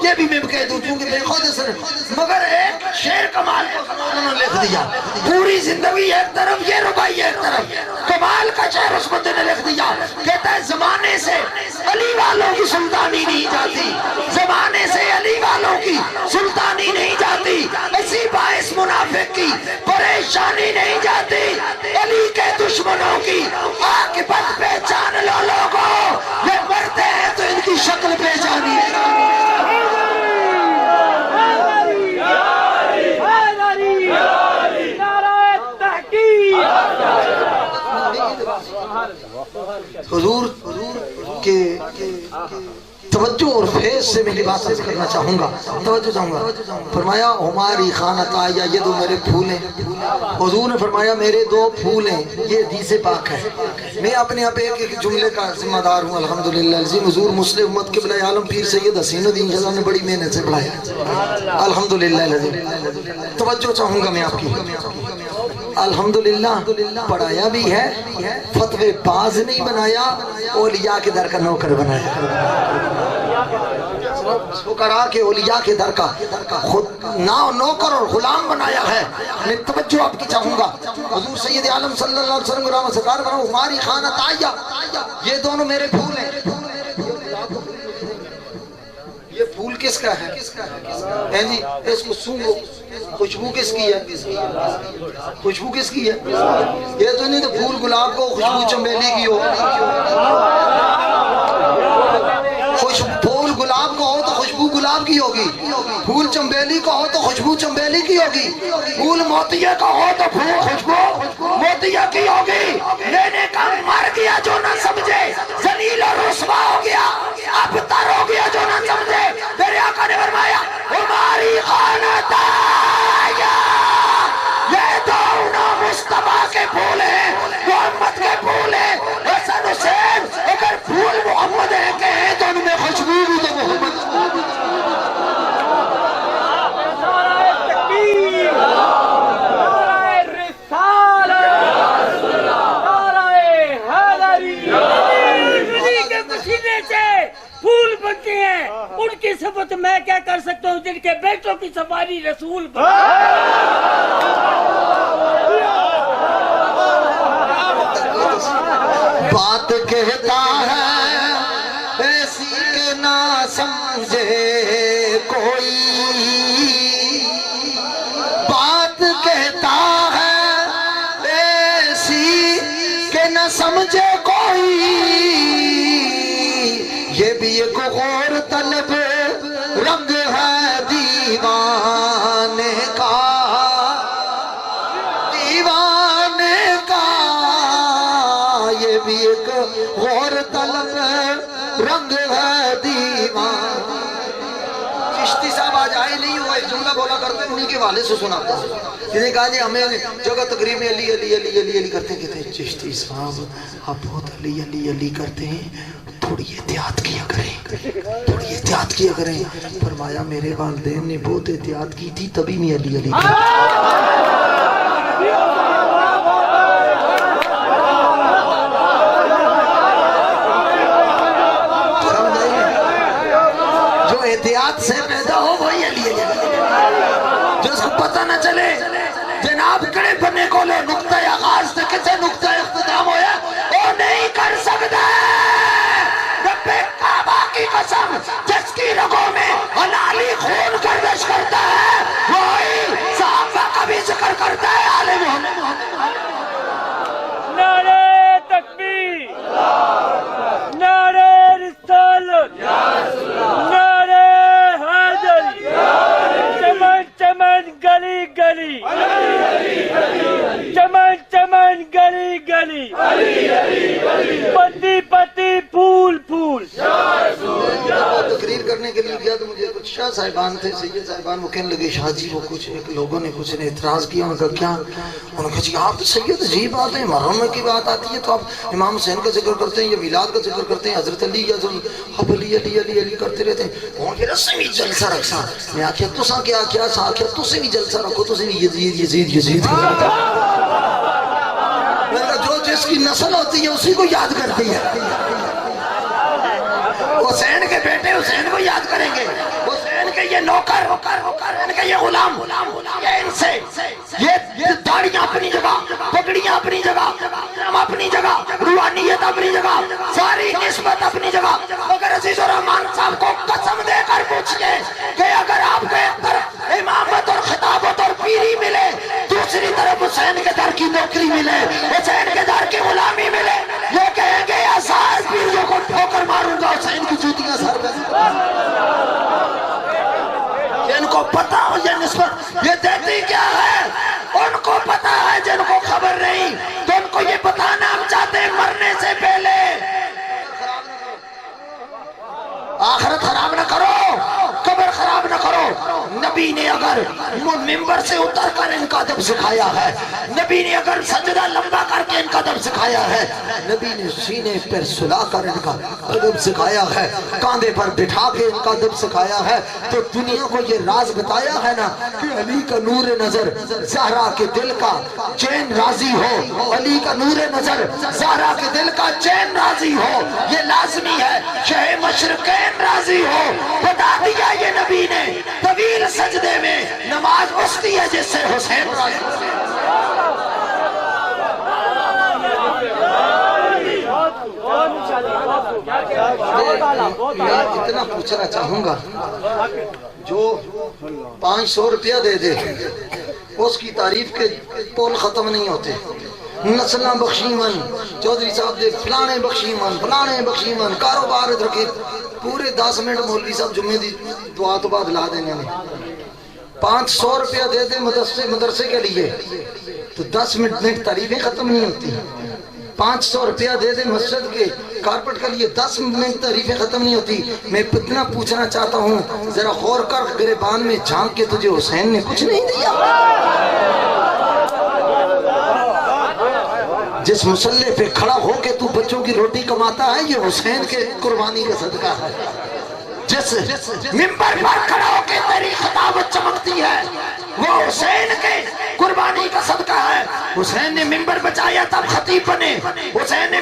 یہ بھی میں کہہ دوں چونکہ بے خود سے مگر ایک شعر کمال کو انہوں نے لکھ دیا پوری زندگی ایک طرف یہ ربائی ایک طرف کمال کا شعر اس بندے نے لکھ دیا کہتا ہے زمانے سے علی والوں کی سلطانی نہیں جاتی زمانے سے علی والوں کی سلطانی نہیں جاتی اسی باعث منافق کی پریشانی نہیں جاتی علی کے دشمنوں کی عاقبت پہچان لو لوگوں یہ مرتے ہیں تو ان کی شکل پہچانی حضور کے توجہ اور فیض سے میں بات عرض کرنا چاہوں گا توجہ چاہوں گا فرمایا ہماری خانتا یا یہ دو میرے پھول ہیں حضور نے فرمایا میرے دو پھول ہیں یہ حدیث پاک ہے میں اپنے آپ ایک جملے کا ذمہ دار ہوں الحمدللہ عظیم حضور مسلم امت قبلہ عالم پیر سید حسین الدین شاہ نے بڑی محنت سے پڑھایا الحمدللہ عظیم توجہ چاہوں گا میں آپ کی الحمدللہ پڑھایا بھی ہے فتوے باز نہیں بنایا اولیاء کے در کا نوکر بنایا فقراء کے اولیاء کے در کا خود نوکر اور غلام بنایا ہے میں توجہ آپ کی چاہوں گا حضور سید عالم صلی اللہ علیہ وسلم گرام سرکار بناؤ ہماری خانت آیا یہ دونوں میرے پھول ہیں یہ پھول کس کا ہے جی اس کو سونگو خوشبو کس کی ہے خوشبو کس کی ہے یہ تو نہیں تو پھول گلاب کو خوشبو چنبیلی کی ہو پھول گلاب کو ہو تو خوشبو گلاب کی ہوگی پھول چنبیلی کو ہو تو خوشبو چنبیلی کی ہوگی پھول موتیہ کا ہو تو پھول خوشبو موتیہ کی ہوگی لینے کا مر گیا جو نہ سمجھے ذلیل اور رسوا ہو گیا ابتر ہو گیا جو نہ سمجھے میرے آقا نے فرمایا ہماری خانت آیا یہ دونوں مصطفیٰ کے پھول ہیں محمد کے پھول ہیں حسن حسین اگر پھول محمد ہیں کہ ہیں تو ان میں خوشبو بھی تو محمد نعرہ تکبیر نعرہ رسالت نعرہ حیدری علی کے پسینے سے پھول بنتے ہیں ان کی صفت میں کیا کر سکتا ہوں جن کے بیٹوں کی سفاری رسول بات کہتا ہے ایسی کہ نہ سمجھے کوئی بات کہتا ہے ایسی کہ نہ سمجھے کوئی یہ بھی ایک غور طلب رنگ ہے دیوانے کا یہ بھی ایک غور طلب رنگ ہے دیوان چشتی صاحب آج آئے نہیں ہوا ایک جملہ بولا کرتے ہیں انہی کے والے سے سناتا ہوں جنہیں کہا جی ہمیں جگہ تقریب میں علی علی علی علی علی کرتے ہیں کہتے ہیں چشتی صاحب آپ بہت علی علی علی کرتے ہیں تھوڑی احتیاط کیا کریں تھوڑی احتیاط کیا کریں فرمایا میرے والدین نے بہت احتیاط کی تھی تبھی میں علی علی احتیاط سے پیدا ہو وہی علی علی جو اس کو پتہ نہ چلے جناب کڑے بننے کو لے نقطہ آغاز سے کسے نقطہ اختتام ہویا وہ نہیں کر سکتا جس کی رگوں میں حلالی خون گردش کرتا ہے وہی صحابہ کا بھی ذکر کرتا ہے آل محمد. نعرہ تکبیر، نعرہ رسالت، نعرہ حیدری، چمن چمن گلی گلی، چمن چمن گلی گلی، پتی پتی پھول پھول. تقریر کرنے کے لیے گیا تو مجھے کچھ شاہ صاحبان تھے، سید صاحبان، وہ کہنے لگے شاہ جی وہ کچھ ایک لوگوں نے کچھ نے اعتراض کیا. ان کا کیا؟ انہوں نے کہا جی آپ سید عجیب بات ہے، محرم کی بات آتی ہے تو آپ امام حسین کا ذکر کرتے ہیں یا میلاد کا ذکر کرتے ہیں، حضرت علی یا اب علی علی علی علی کرتے رہتے ہیں. انہوں نے رسم بھی جلسہ رکھا. میں آخیا تسا کیا کیا سا آخیا تسی بھی جلسہ رکھو، تسی بھی یزید یزید یزید. میں نے کہا جو جس کی نسل ہوتی ہے اسی کو یاد کرتی ہے. حسین کے بیٹے حسین کو یاد کریں گے، حسین کے یہ نوکر ان کے یہ غلام، یہ ان سے یہ داڑیاں اپنی جگہ، پگڑیاں اپنی جگہ، علم اپنی جگہ، روحانیت اپنی جگہ، ساری نسبت اپنی جگہ. مگر عزیز الرحمان صاحب کو قسم دے کر پوچھئے کہ اگر آپ کو ایک طرف امامت اور خطابت اور پیری ملے، دوسری طرف حسین کے در کی نوکری ملے، حسین کے در کی غلامی ملے، یہ کہیں گے ہزار پیریوں کو ٹھوکر ماروں گا حسین کی جوتیاں سر پہ. جن کو پتا ہو یہ نسبت یہ دیتی کیا ہے، ان کو پتا ہے. جن کو خبر نہیں تو ان کو یہ بتانا ہم چاہتے ہیں مرنے سے پہلے آخرت خراب نہ کرو، قبر خراب نہ کرو. نبی نے اگر ممبر سے اتر کر ان کا ادب سکھایا ہے، نبی نے اگر سجدہ لمبا کر کے ان کا ادب سکھایا ہے، نبی نے سینے پر سلا کر ان کا ادب سکھایا ہے، کاندھے پر بٹھا کے ان کا ادب سکھایا ہے، تو دنیا کو یہ راز بتایا ہے نا کہ علی کا نور نظر زہرا کے دل کا چین راضی ہو، علی کا نور نظر زہرا کے دل کا چین راضی ہو، یہ لازمی ہے. شہ مشرقین راضی ہو، بتا دیا یہ نبی نے. طویل سجدے میں نماز اٹھتی ہے جس سے حسین راضی. میں اتنا پوچھنا چاہوں گا، جو 500 روپیہ دے دے اس کی تعریف کے پول ختم نہیں ہوتے. نسلہ بخشیمن چودھری صاحب دے فلانے بخشیمن کاروبار رکھے پورے 10 منٹ مولوی صاحب جمعے دی دعا تو بعد لا دینے میں. 500 روپیہ دے دے مدرسے کے لیے تو 10 منٹ تعریفیں ختم نہیں ہوتی. 500 روپیہ دے دے مسجد کے کارپٹ کے لیے 10 منٹ تعریفیں ختم نہیں ہوتی. میں اتنا پوچھنا چاہتا ہوں، ذرا غور کر گریبان میں جھانک کے تجھے حسین نے کچھ نہیں دیا؟ جس مسلح پہ کھڑا ہو کے تو بچوں کی روٹی کماتا ہے یہ حسین کے قربانی کا صدقہ ہے. جس ممبر پر کھڑا ہو کے تیری خطابت چمکتی ہے وہ حسین کے قربانی کا صدقہ ہے. حسین نے ممبر بچایا تب خطیب بنے، حسین نے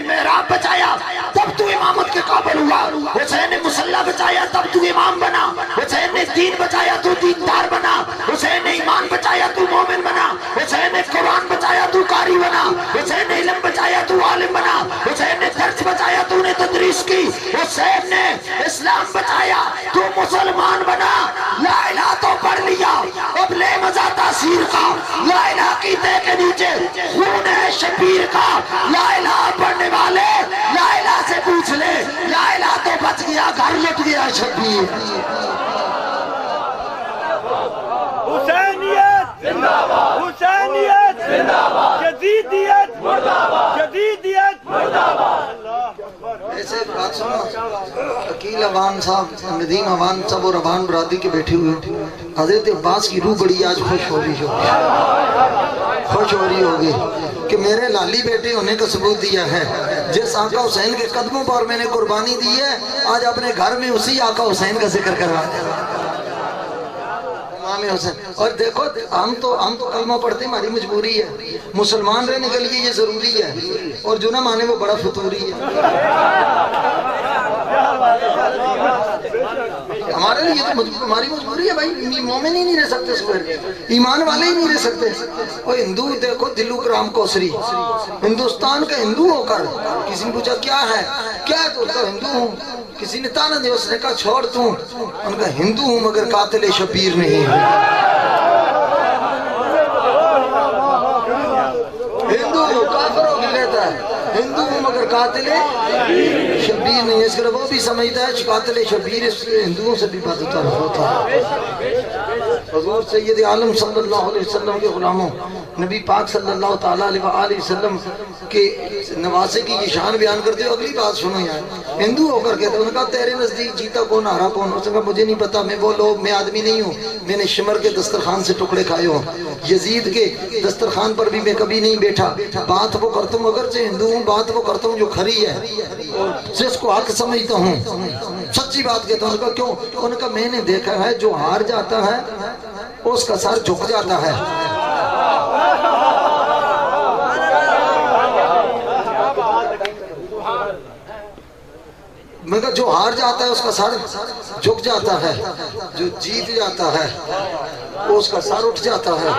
محراب بچایا تب تو امامت کے قابل ہوا، حسین نے مصلی بچایا تب تو امام بنا، حسین نے دین بچایا تو دیندار بنا، حسین نے ایمان بچایا تو مومن بنا، حسین نے قرآن بچایا تو قاری بنا، حسین نے علم بچایا تو عالم بنا، حسین نے درس بچایا تو نے تدریس کی، حسین نے اسلام بچایا تو مسلمان بنا. لا الہ تو پڑھ لیا، اب لے مزہ تاثیر کا. لا الہ کی تے کے نیچے خون ہے شبیر کا. لا الہ پڑھنے والے لا الہ سے پوچھ لے، لا الہ تو بچ گیا گھر لٹ گیا شبیر. حسینیت زندہ باد، حسینیت زندہ باد، جدیدیت مردہ باد، جدیدیت مردہ باد. ایسے بات سنو، عقیل عوان صاحب، ندیم عوان صاحب اور عوان برادری کے بیٹھے ہوئے، حضرت عباس کی روح بڑی آج خوش ہو رہی ہوگی کہ میرے لالی بیٹے ہونے کا ثبوت دیا ہے. جس آقا حسین کے قدموں پر میں نے قربانی دی ہے، آج اپنے گھر میں اسی آقا حسین کا ذکر کروا دیا. حسین. اور دیکھو ہم تو کلمہ پڑھتے ہیں، ہماری مجبوری ہے. مسلمان رہنے کے لیے یہ ضروری ہے، اور جو نہ مانے وہ بڑا فطوری ہے. ہمارے لیے تو ہماری مجبوری ہے بھائی. مومن ہی نہیں رہ سکتے اس پر، ایمان والے ہی نہیں رہ سکتے. اور ہندو دیکھو دلو کرام کوسری، ہندوستان کا ہندو ہو کر کسی نے پوچھا کیا ہے، کیا تو ہندو ہوں. کسی نے تانا دیا, اس نے کہا چھوڑ توں. ان کا ہندو ہوں مگر قاتل شبیر نہیں ہوں. ہندو ہوں کافر ہو کے کہتا ہے ہندو ہوں مگر قاتل شبیر نہیں. اس طرح وہ بھی سمجھتا ہے قاتل شبیر اس ہندوؤں سے بھی بدتر ہوتا ہے. حضور سید عالم صلی اللہ علیہ وسلم کے غلاموں, نبی پاک صلی اللہ تعالیٰ علیہ وآلہ وسلم کے نواسے کی یہ شان بیان کرتے ہو. اگلی بات سنو یار, ہندو ہو کر کہتے ہیں, انہوں نے کہا تیرے نزدیک جیتا کون ہارا کون؟ اس نے کہا مجھے نہیں پتا, میں وہ لوگ, میں آدمی نہیں ہوں, میں نے شمر کے دسترخوان سے ٹکڑے کھائے ہوں, یزید کے دسترخوان پر بھی میں کبھی نہیں بیٹھا. بات وہ کرتا ہوں اگرچہ ہندو ہوں, بات وہ کرتا ہوں جو کھری ہے, جس کو حق سمجھتا ہوں, سچی بات کہتا ہوں. کیوں؟ انہوں نے کہا میں نے دیکھا ہے جو ہار جاتا ہے اس کا سر جھک جاتا ہے. میں کہا جو ہار جاتا ہے اس کا سر جھک جاتا ہے, جو جیت جاتا ہے اس کا سر اٹھ جاتا ہے.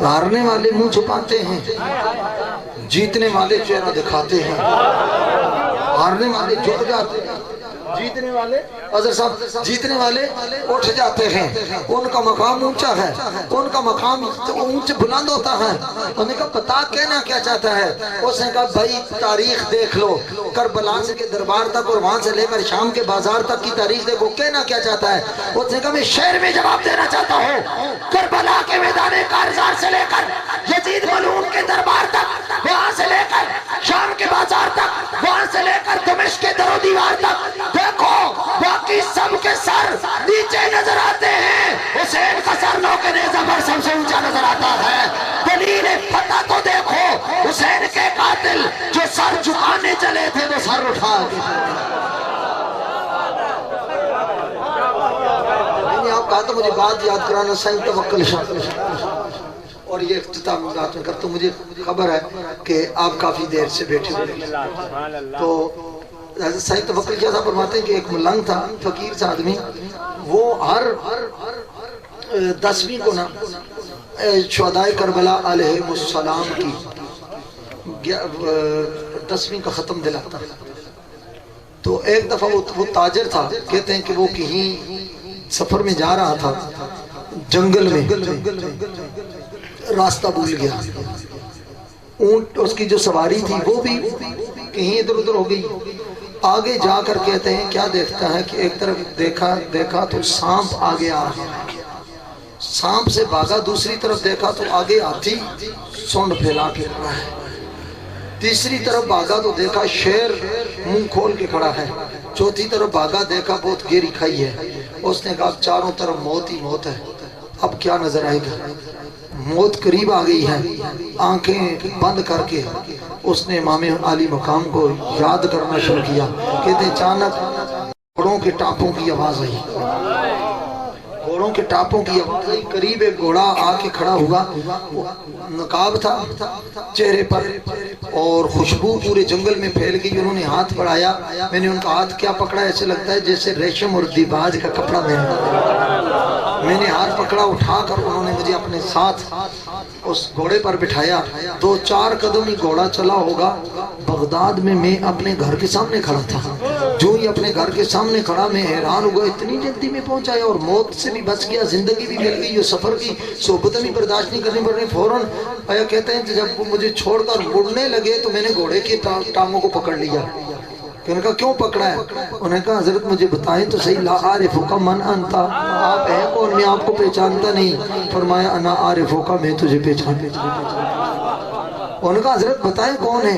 ہارنے والے منہ چھپاتے ہیں, جیتنے والے چہرہ دکھاتے ہیں. ہارنے والے جھک جاتے ہیں, جیتنے والے حضرت صاحب جیتنے والے اٹھ جاتے ہیں. ان کا مقام اونچا ہے, ان کا مقام اونچ بلند ہوتا ہے. انہوں نے کہا پتا کہنا کیا چاہتا ہے؟ اس نے کہا بھائی تاریخ دیکھ لو, کربلا سے کے دربار تک اور وہاں سے لے کر شام کے بازار تک کی تاریخ دیکھو, کہنا کیا چاہتا ہے؟ اس نے کہا میں شعر میں جواب دینا چاہتا ہوں. کربلا کے میدان کارزار سے لے کر یزید ملعون کے دربار تک, وہاں سے لے کر شام کے بازار تک, وہاں سے لے کر دمشق کے در و دیوار تک دیکھو, باقی سب کے سر نیچے نظر آتے ہیں, حسین کا سر نو کے نیزہ پر سب سے اونچا نظر آتا ہے. دلیل فتح تو دیکھو, حسین کے قاتل جو سر جھکانے چلے تھے وہ سر اٹھا کے. میں نے آپ کہا تو مجھے بات یاد کرانا, سید توکل شاہ. اور یہ اختتام بات میں کرتا ہوں, مجھے خبر ہے کہ آپ کافی دیر سے بیٹھے ہوئے, تو حضرت سید توکل شاہ صاحب فرماتے ہیں کہ ایک ملنگ تھا, فقیر تھا آدمی, وہ ہر 10ویں کو نا شہدائے کربلا علیہ السلام کی 10ویں کا ختم دلاتا. تو ایک دفعہ وہ تاجر تھا, کہتے ہیں کہ وہ کہیں سفر میں جا رہا تھا, جنگل میں راستہ بھول گیا. اونٹ اس کی جو سواری تھی وہ بھی کہیں ادھر ادھر ہو گئی. آگے جا کر کہتے ہیں کیا دیکھتا ہے کہ ایک طرف دیکھا تو سانپ آگے آ رہا ہے, سانپ سے بھاگا. دوسری طرف دیکھا تو آگے ہاتھی سونڈ پھیلا کے کھڑا ہے. تیسری طرف بھاگا تو دیکھا شیر منہ کھول کے کھڑا ہے. چوتھی طرف بھاگا, دیکھا بہت گہری کھائی ہے. اس نے کہا چاروں طرف موت ہی موت ہے, اب کیا نظر آئے گا؟ موت قریب آ گئی ہے. آنکھیں بند کر کے اس نے امام عالی مقام کو یاد کرنا شروع کیا. کہتے ہیں اچانک گھوڑوں کے ٹاپوں کی آواز آئی, گھوڑوں کے ٹاپوں کی آواز آئی. قریب ایک گھوڑا آ کے کھڑا ہوا, نقاب تھا چہرے پر اور خوشبو پورے جنگل میں پھیل گئی. انہوں نے ہاتھ بڑھایا, میں نے ان کا ہاتھ کیا پکڑا, ایسے لگتا ہے جیسے ریشم اور دیباج کا کپڑا میں نے ہاتھ پکڑا. اٹھا کر انہوں نے مجھے اپنے ساتھ اس گھوڑے پر بٹھایا. 2-4 قدم ہی گھوڑا چلا ہوگا, بغداد میں اپنے گھر کے سامنے کھڑا تھا. جو ہی اپنے گھر کے سامنے کھڑا, میں حیران ہوا, اتنی جلدی میں پہنچایا اور موت سے بھی بچ گیا, زندگی بھی مل گئی, سفر کی صحبتیں بھی برداشت نہیں کرنی پڑ رہی. فوراً آیا. کہتے ہیں جب وہ مجھے چھوڑ کر مڑنے لگے تو میں نے گھوڑے کی ٹانگوں کو پکڑ لیا. انہوں نے کہا کیوں پکڑا ہے؟ انہوں نے کہا حضرت مجھے بتائیں تو صحیح, لا عارفک من انت, آپ ہیں کون, میں آپ کو پہچانتا نہیں. فرمایا انا عارفک, میں تجھے پہچانتا. انہوں نے کہا حضرت بتائیں کون ہے؟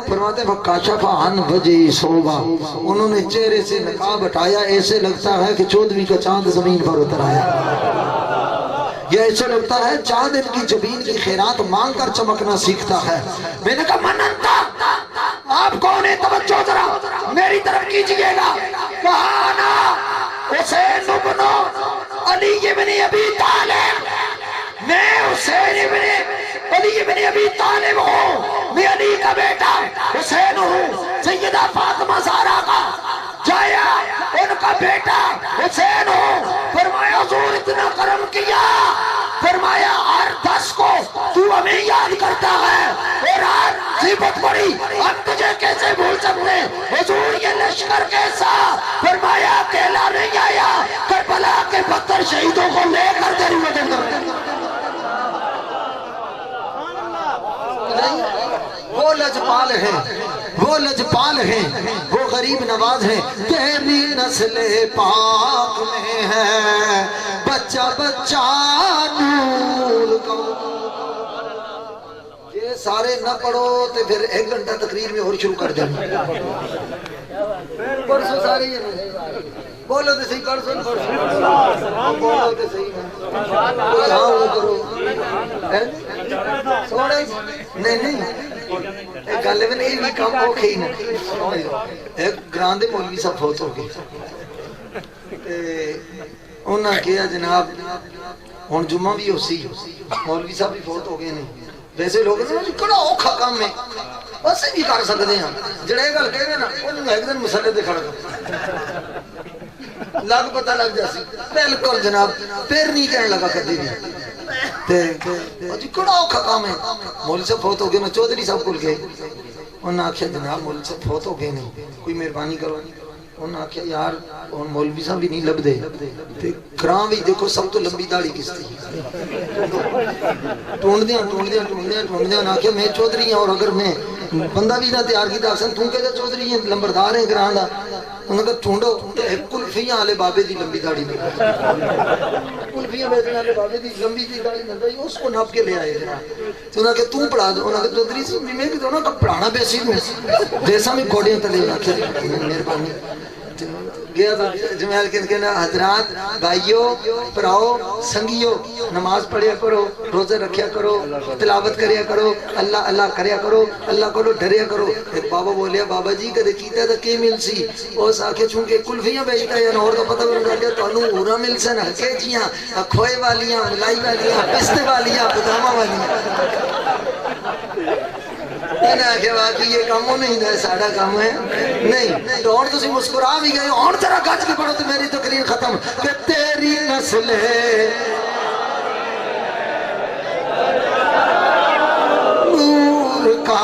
فرماتے ہیں فکاشف عن وجہی صوبہ, انہوں نے چہرے سے نقاب ہٹایا, ایسے لگتا ہے کہ 14ویں کا چاند زمین پر اتر آیا. یہ ایسے لگتا ہے چاند ان کی جبین کی خیرات مانگ کر چمکنا سیکھتا ہے. میں نے کہا من انتا, آپ کون ہیں؟ توجہ ذرا میری طرف کیجئے گا. کہا انا حسین بن علی بن ابی طالب, میں حسین بن علی بن ابی طالب ہوں, میں علی کا بیٹا حسین ہوں, سیدہ فاطمہ زہرا کا جایا ان کا بیٹا حسین ہوں. فرمایا حضور اتنا کرم کیا, فرمایا ہر 10 کو تو ہمیں یاد کرتا ہے اور آج مصیبت پڑی ہم تجھے کیسے بھول سکتے؟ حضور یہ لشکر کیسا؟ فرمایا اکیلا نہیں آیا، کربلا کے 72 شہیدوں کو لے کر تیری مدد کر۔ وہ لجپال ہیں، وہ لجپال ہیں، وہ غریب نواز ہیں، تیری نسل پاک میں ہے بچہ بچہ نور کا۔ یہ سارے نہ پڑھو تو پھر 1 گھنٹہ تقریر میں اور شروع کر دیں۔ پرسوں سارے یہ بولو تو صحیح، پرسوں بولو تو صحیح، کوئی ہاں وہ کرو سوڑے نہیں ایک گل ہے یہ بھی کام اوکھے ہی نہ ایک گراندے مولوی صاحب فوت ہو گئے، انہاں کیا جناب ہن جمعہ بھی ہو سی مولوی صاحب بھی فوت ہو گئے نہیں، ویسے لوگ کڑا اوکھا کام ہے اسے بھی کر سکتے ہیں، جڑے گل کہہ رہے نا انہوں ایک دن مسئلے دے کھڑا لگ پتہ لگ جاسی بالکل جناب پھر نہیں کہنے لگا کدی بھی جی کڑا اوکھا کام ہے۔ مولوی صاحب فوت ہو گئے، میں چودھری صاحب کول گئے، انہوں نے آخیا جناب مولوی صاحب فوت ہو گئے نہیں، کوئی مہربانی کرو۔ انہوں نے آخیا یار مولوی صاحب بھی نہیں لب دے گراں بھی دیکھو سب تو لمبی داڑھی کس تھی، ٹونڈدیاں ٹونڈدیاں ٹونڈدیاں ٹونڈدیاں انہوں نے آخیا میں چودھری ہوں اور اگر میں بندہ بھی نہ تیار کیتا آسن تو کہتا چودھری ہیں لمبردار ہیں گراں دا، انہوں نے کہا ٹونڈو کلفیاں والے بابے دی لمبی داڑھی میں کلفیاں بیچنے والے بابے دی لمبی دی داڑھی میں اس کو ناپ کے لے آئے جناب، تو انہوں نے کہا تو پڑھا دو، انہوں نے کہا چودھری سی میں کہ انہوں نے کہا پڑھانا بیسی میں جیسا میں گھوڑیاں تلے آخیا مہربانی گیا تو جمیل کے کہنا حضرات بھائیو پراؤ سنگیو نماز پڑھیا کرو، روزے رکھیا کرو، تلاوت کریا کرو، اللہ اللہ کریا کرو، اللہ کو ڈریا کرو۔ ایک بابا بولیا بابا جی کدے کیتا تھا کی مل سی؟ اس آکھے چونکہ کلفیاں بیچتا ہے اور تو پتہ بن گیا تو انہوں اورا مل سن ہکے جیاں کھوئے والیاں ملائی والیاں پستے والیاں بدامہ والیاں۔ میں نے آخیا واقعی یہ کام ہو نہیں ہے ساڑھا کام ہے نہیں تو اور تسی مسکرا بھی گئے اور ذرا گج کے پڑھو تو میری تقریر ختم کہ تیری نسل نور کا،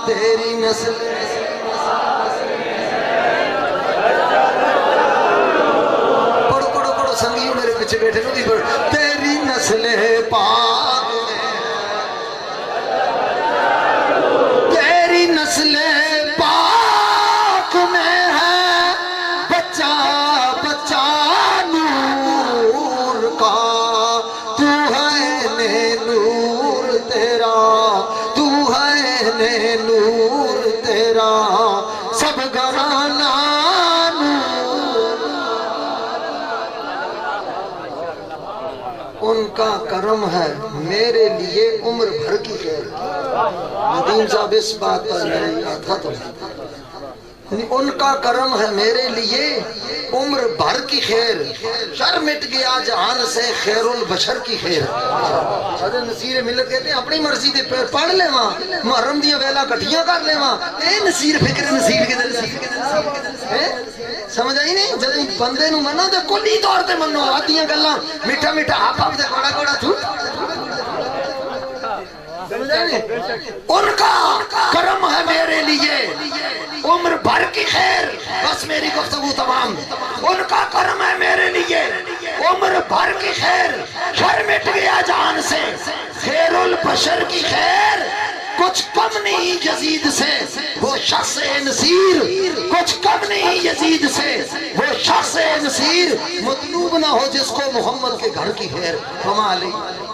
تیری نسل پڑھو پڑھو پڑھو سنگیوں میرے پیچھے بیٹھے نو بھی پڑھو تیری نسل پاک نسل پاک میں ہے بچہ بچہ نور کا، تو ہے نور تیرا، تو ہے نور تیرا سب گھرانہ نور۔ ان کا کرم ہے میرے لیے عمر بھر کی خیر۔ ندیم صاحب اس بات پر میرے یاد تھا تو ان کا کرم ہے میرے لیے عمر بھر کی خیر، شر مٹ گیا جہان سے خیر البشر کی خیر۔ حضرت نصیر ملت کہتے ہیں اپنی مرضی دے پڑھ لے ماں محرم دیا ویلا کٹھیاں کر لے ماں، اے نصیر فکر نصیر کے دل سمجھ آئی نہیں؟ جب بندے نو منو تو کلی طور تے منو، آدیاں گلاں میٹھا میٹھا آپ آپ دے کوڑا کوڑا تھو ان کا کرم ہے میرے لیے عمر بھر کی خیر۔ بس میری گفتگو تمام۔ ان کا کرم ہے میرے لیے عمر بھر کی خیر، شر مٹ گیا جان سے خیر البشر کی خیر، کچھ کم نہیں یزید سے وہ شخص نصیر، کچھ کم نہیں یزید سے وہ شخص نصیر، مطلوب نہ ہو جس کو محمد کے گھر کی خیر۔ وما علیہ